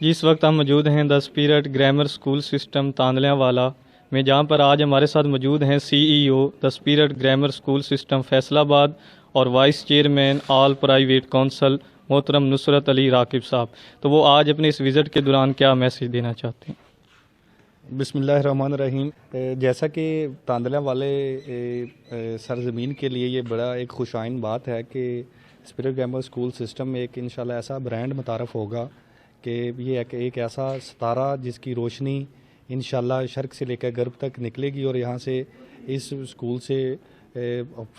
جی اس وقت ہم موجود ہیں 10 پیریڈ گرامر اسکول سسٹم تاندلیاں والا میں، جہاں پر آج ہمارے ساتھ موجود ہیں سی ای او 10 period grammar school system Faisal آباد اور وائس چیئرمین آل پرائیویٹ کونسل محترم نصرت علی راکب صاحب۔ تو وہ آج اپنے اس وزٹ کے دوران کیا میسیج دینا چاہتے ہیں؟ بسم اللہ الرحمن الرحیم۔ جیسا کہ تاندلیاں والے سرزمین کے لیے یہ بڑا ایک خوش آئند بات ہے کہ اسپرٹ گرامر اسکول سسٹم ایک انشاءاللہ ایسا برانڈ متعارف ہوگا کہ یہ ایک ایسا ستارہ جس کی روشنی انشاءاللہ شرق سے لے کر غرب تک نکلے گی، اور یہاں سے اس اسکول سے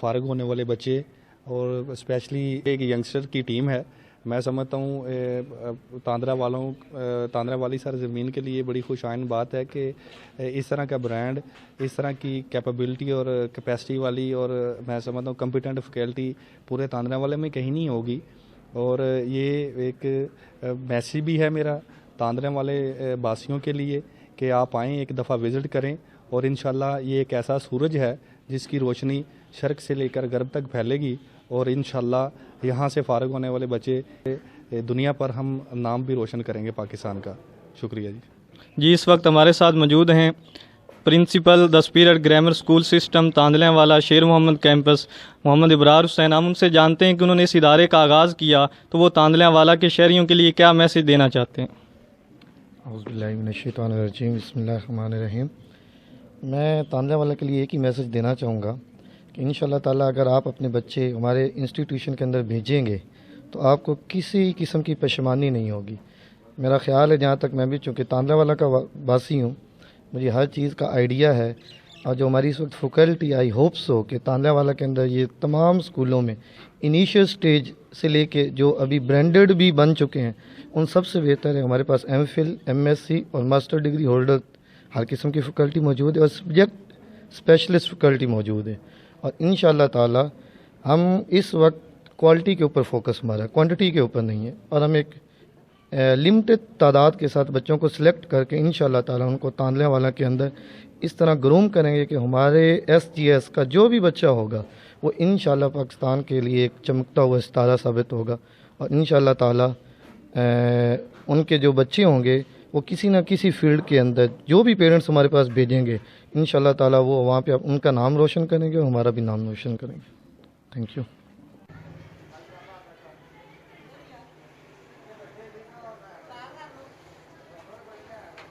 فارغ ہونے والے بچے اور اسپیشلی ایک ینگسٹر کی ٹیم ہے، میں سمجھتا ہوں تاندرا والی سرزمین کے لیے بڑی خوش آئند بات ہے کہ اس طرح کا برانڈ، اس طرح کی کیپیبلٹی اور کیپیسٹی والی، اور میں سمجھتا ہوں کمپیٹنٹ فیکلٹی پورے تاندرا والے میں کہیں نہیں ہوگی۔ اور یہ ایک میسیج بھی ہے میرا تاندرا والے باسیوں کے لیے کہ آپ آئیں، ایک دفعہ وزٹ کریں، اور انشاءاللہ یہ ایک ایسا سورج ہے جس کی روشنی شرق سے لے کر غرب تک پھیلے گی، اور انشاءاللہ یہاں سے فارغ ہونے والے بچے دنیا پر ہم نام بھی روشن کریں گے پاکستان کا۔ شکریہ جی اس وقت ہمارے ساتھ موجود ہیں principal 10 period grammar school system Tandlianwala Sher محمد کیمپس محمد ابرار حسین۔ ہم ان سے جانتے ہیں کہ انہوں نے اس ادارے کا آغاز کیا تو وہ تاندلیاں والا کے شہریوں کے لیے کیا میسیج دینا چاہتے ہیں؟ اعوذ باللہ من الشیطان الرجیم، بسم اللہ الرحمن الرحیم۔ میں تاندلیاں والا کے لیے ایک ہی میسیج دینا چاہوں گا کہ انشاءاللہ تعالیٰ اگر آپ اپنے بچے ہمارے انسٹیٹیوشن کے اندر بھیجیں گے تو آپ کو کسی قسم کی پشیمانی نہیں ہوگی۔ میرا خیال ہے، جہاں تک میں بھی چونکہ تاندلیاں والا کا باسی ہوں، مجھے ہر چیز کا آئیڈیا ہے، اور جو ہماری اس وقت فیکلٹی آئی ہوپ سو کہ تاندلیاں والا کے اندر یہ تمام اسکولوں میں انیشیل سٹیج سے لے کے جو ابھی برانڈڈ بھی بن چکے ہیں ان سب سے بہتر ہے ہمارے پاس M Phil, M S C اور ماسٹر ڈگری ہولڈر ہر قسم کی فیکلٹی موجود ہے، اور سبجیکٹ اسپیشلسٹ فیکلٹی موجود ہے۔ اور انشاءاللہ تعالی ہم اس وقت کوالٹی کے اوپر فوکس ہمارا کوانٹٹی کے اوپر نہیں ہے، اور ہم ایک لمٹڈ تعداد کے ساتھ بچوں کو سلیکٹ کر کے انشاءاللہ تعالی ان کو تاندلیاں والا کے اندر اس طرح گروم کریں گے کہ ہمارے ایس جی ایس کا جو بھی بچہ ہوگا وہ انشاءاللہ پاکستان کے لیے ایک چمکتا ہوا ستارہ ثابت ہوگا، اور انشاءاللہ تعالی ان کے جو بچے ہوں گے وہ کسی نہ کسی فیلڈ کے اندر جو بھی پیرنٹس ہمارے پاس بھیجیں گے انشاءاللہ تعالی وہ وہاں پہ ان کا نام روشن کریں گے اور ہمارا بھی نام روشن کریں گے۔ Thank you.